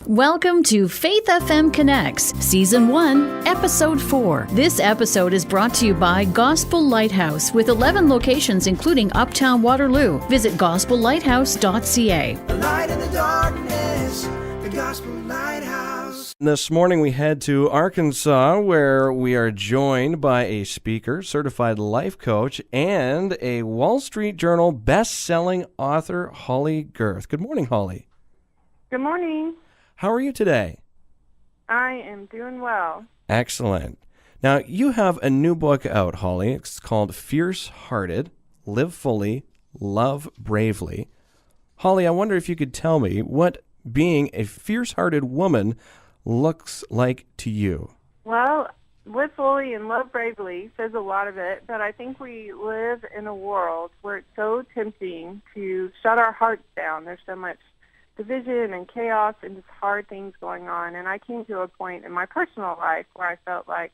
Welcome to FaithFM Connects, Season 1, Episode 4. This episode is brought to you by Gospel Lighthouse, with 11 locations including Uptown Waterloo. Visit gospellighthouse.ca. The light in the darkness, the Gospel Lighthouse. This morning we head to Arkansas, where we are joined by a speaker, certified life coach, and a Wall Street Journal best-selling author, Holly Girth. Good morning, Holly. Good morning. How are you today? I am doing well. Excellent. Now, you have a new book out, Holly. It's called Fierce Hearted, Live Fully, Love Bravely. Holly, I wonder if you could tell me what being a fierce-hearted woman looks like to you. Well, live fully and love bravely says a lot of it, but I think we live in a world where it's so tempting to shut our hearts down. There's so much division and chaos and just hard things going on. And I came to a point in my personal life where I felt like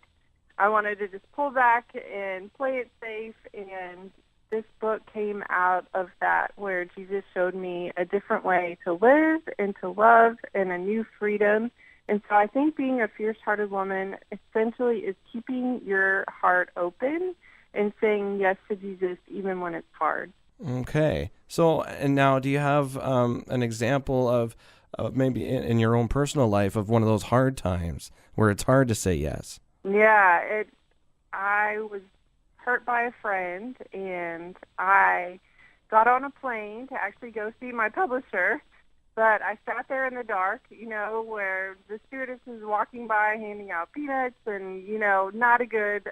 I wanted to just pull back and play it safe. And this book came out of that, where Jesus showed me a different way to live and to love and a new freedom. And so I think being a fierce-hearted woman essentially is keeping your heart open and saying yes to Jesus even when it's hard. Okay. So, and now, do you have an example of maybe in your own personal life of one of those hard times where it's hard to say yes? Yeah, I was hurt by a friend, and I got on a plane to actually go see my publisher, but I sat there in the dark, where the stewardess is walking by handing out peanuts, and, not a good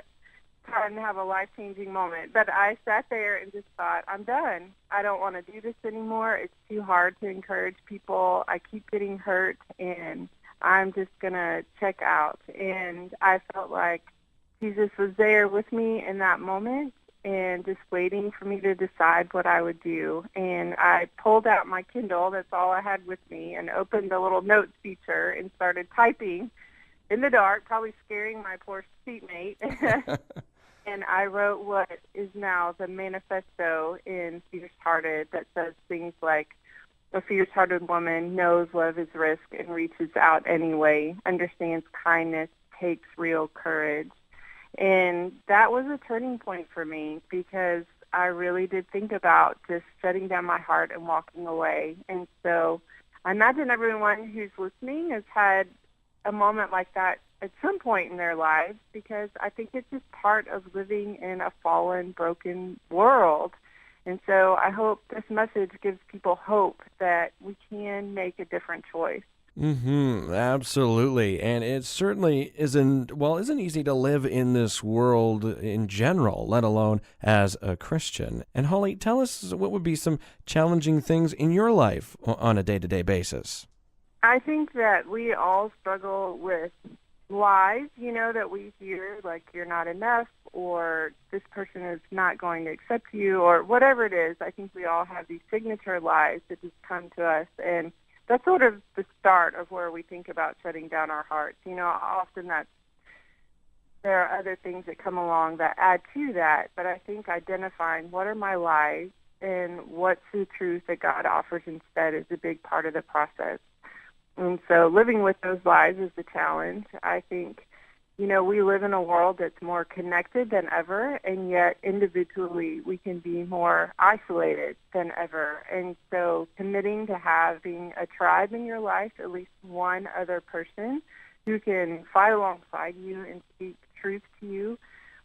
time to have a life-changing moment. But I sat there and just thought, I'm done. I don't want to do this anymore. It's too hard to encourage people. I keep getting hurt, and I'm just going to check out. And I felt like Jesus was there with me in that moment and just waiting for me to decide what I would do. And I pulled out my Kindle, that's all I had with me, and opened the little notes feature and started typing in the dark, probably scaring my poor seatmate. And I wrote what is now the manifesto in Fierce Hearted that says things like, a fierce-hearted woman knows love is risk and reaches out anyway, understands kindness, takes real courage. And that was a turning point for me, because I really did think about just shutting down my heart and walking away. And so I imagine everyone who's listening has had a moment like that at some point in their lives, because I think it's just part of living in a fallen, broken world. And so I hope this message gives people hope that we can make a different choice. Absolutely. And it certainly isn't easy to live in this world in general, let alone as a Christian. And Holly, tell us what would be some challenging things in your life on a day-to-day basis. I think that we all struggle with lies, that we hear, like you're not enough, or this person is not going to accept you, or whatever it is. I think we all have these signature lies that just come to us, and that's sort of the start of where we think about shutting down our hearts. Often there are other things that come along that add to that, but I think identifying what are my lies and what's the truth that God offers instead is a big part of the process. And so living with those lies is the challenge. I think, we live in a world that's more connected than ever, and yet individually we can be more isolated than ever. And so committing to having a tribe in your life, at least one other person who can fight alongside you and speak truth to you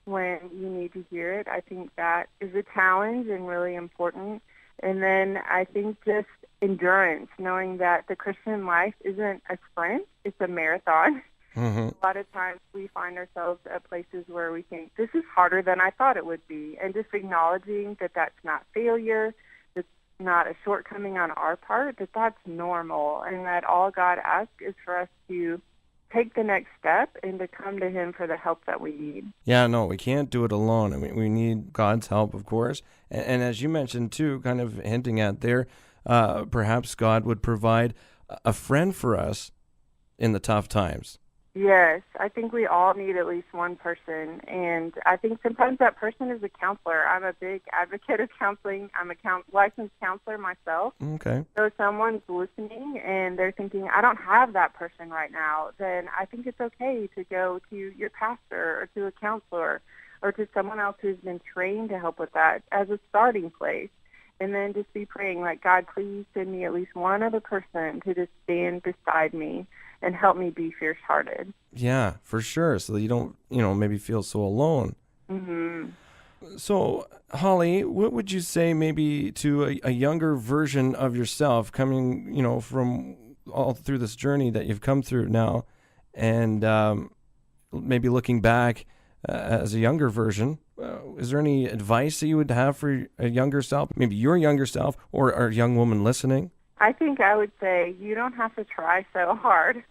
when you need to hear it, I think that is a challenge and really important. And then I think just endurance, knowing that the Christian life isn't a sprint, it's a marathon. A lot of times we find ourselves at places where we think, this is harder than I thought it would be. And just acknowledging that that's not failure, that's not a shortcoming on our part, that that's normal, and that all God asks is for us to take the next step and to come to Him for the help that we need. Yeah, no, we can't do it alone. I mean, we need God's help, of course. And as you mentioned, too, kind of hinting at there, perhaps God would provide a friend for us in the tough times. Yes, I think we all need at least one person, and I think sometimes that person is a counselor. I'm a big advocate of counseling. I'm a licensed counselor myself. Okay. So if someone's listening and they're thinking, I don't have that person right now, then I think it's okay to go to your pastor or to a counselor or to someone else who's been trained to help with that as a starting place. And then just be praying, like, God, please send me at least one other person to just stand beside me and help me be fierce-hearted. Yeah, for sure. So that you don't, maybe feel so alone. Mm-hmm. So, Holly, what would you say maybe to a younger version of yourself coming, from all through this journey that you've come through now, and maybe looking back as a younger version? Is there any advice that you would have for a younger self, maybe your younger self or a young woman listening? I think I would say you don't have to try so hard,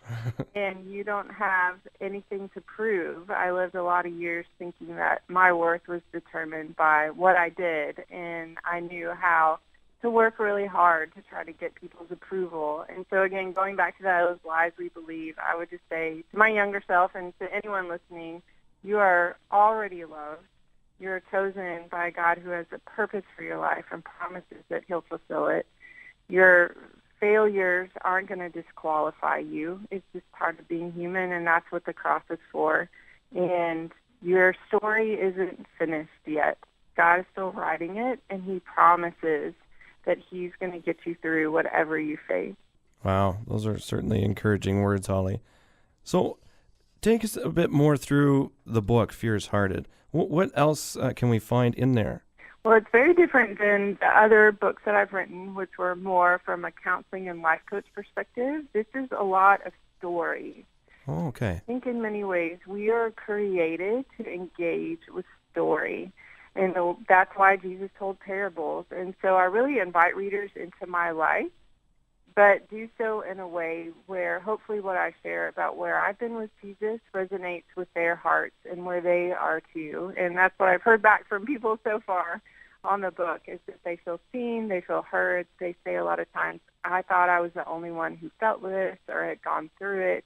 and you don't have anything to prove. I lived a lot of years thinking that my worth was determined by what I did, and I knew how to work really hard to try to get people's approval. And so, again, going back to those lies we believe, I would just say to my younger self and to anyone listening, you are already loved. You're chosen by God who has a purpose for your life and promises that he'll fulfill it. Your failures aren't going to disqualify you. It's just part of being human, and that's what the cross is for. And your story isn't finished yet. God is still writing it, and he promises that he's going to get you through whatever you face. Wow, those are certainly encouraging words, Holly. So take us a bit more through the book, Fierce Hearted. What else can we find in there? Well, it's very different than the other books that I've written, which were more from a counseling and life coach perspective. This is a lot of stories. Oh, okay. I think in many ways we are created to engage with story, and that's why Jesus told parables. And so I really invite readers into my life, but do so in a way where hopefully what I share about where I've been with Jesus resonates with their hearts and where they are too. And that's what I've heard back from people so far on the book, is that they feel seen, they feel heard. They say a lot of times, I thought I was the only one who felt this or had gone through it.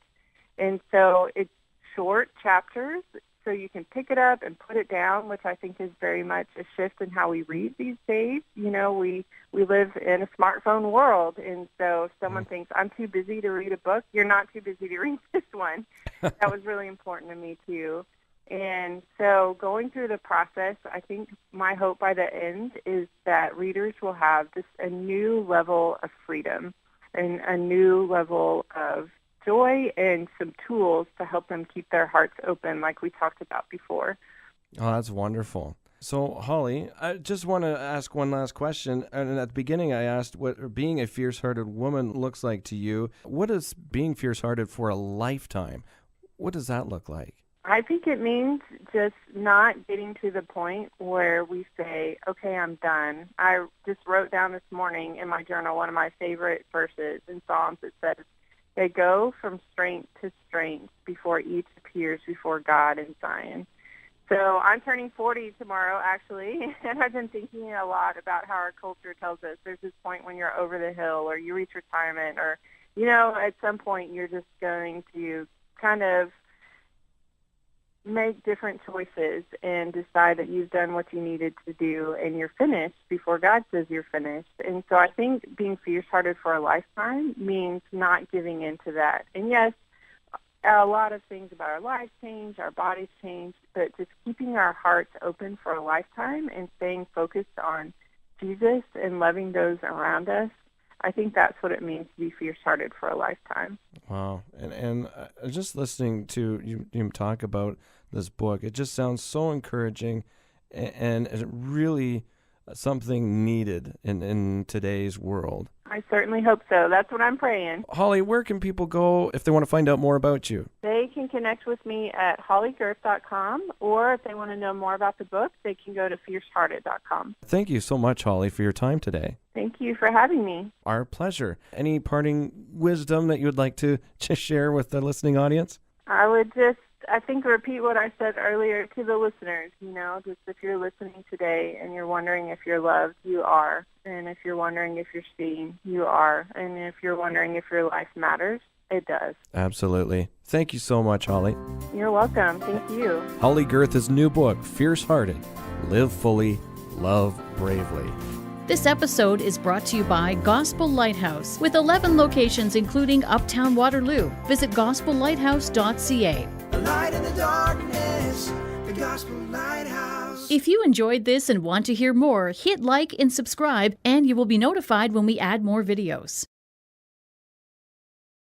And so it's short chapters, so you can pick it up and put it down, which I think is very much a shift in how we read these days. We live in a smartphone world, and so if someone thinks, I'm too busy to read a book, you're not too busy to read this one. That was really important to me, too. And so going through the process, I think my hope by the end is that readers will have just a new level of freedom and a new level of joy and some tools to help them keep their hearts open like we talked about before. Oh, that's wonderful. So, Holly, I just want to ask one last question. And at the beginning, I asked what being a fierce-hearted woman looks like to you. What is being fierce-hearted for a lifetime? What does that look like? I think it means just not getting to the point where we say, okay, I'm done. I just wrote down this morning in my journal one of my favorite verses in Psalms. It says, they go from strength to strength before each appears before God in Zion. So I'm turning 40 tomorrow, actually, and I've been thinking a lot about how our culture tells us there's this point when you're over the hill or you reach retirement or, at some point you're just going to kind of make different choices and decide that you've done what you needed to do and you're finished before God says you're finished. And so I think being fierce-hearted for a lifetime means not giving in to that. And yes, a lot of things about our lives change, our bodies change, but just keeping our hearts open for a lifetime and staying focused on Jesus and loving those around us, I think that's what it means to be fierce-hearted for a lifetime. Wow. And just listening to you talk about this book, it just sounds so encouraging and really something needed in today's world. I certainly hope so. That's what I'm praying. Holly, where can people go if they want to find out more about you? They can connect with me at hollygurf.com, or if they want to know more about the book, they can go to fiercehearted.com. Thank you so much, Holly, for your time today. Thank you for having me. Our pleasure. Any parting wisdom that you would like to share with the listening audience? I would just, repeat what I said earlier to the listeners. Just if you're listening today and you're wondering if you're loved, you are. And if you're wondering if you're seen, you are. And if you're wondering if your life matters, It does. Absolutely. Thank you so much, Holly. You're welcome. Thank you. Holly Girth's new book, Fierce Hearted, Live Fully, Love Bravely. This episode is brought to you by Gospel Lighthouse, with 11 locations including Uptown Waterloo. Visit gospellighthouse.ca. A light in the darkness, the Gospel Lighthouse. If you enjoyed this and want to hear more, hit like and subscribe, and you will be notified when we add more videos.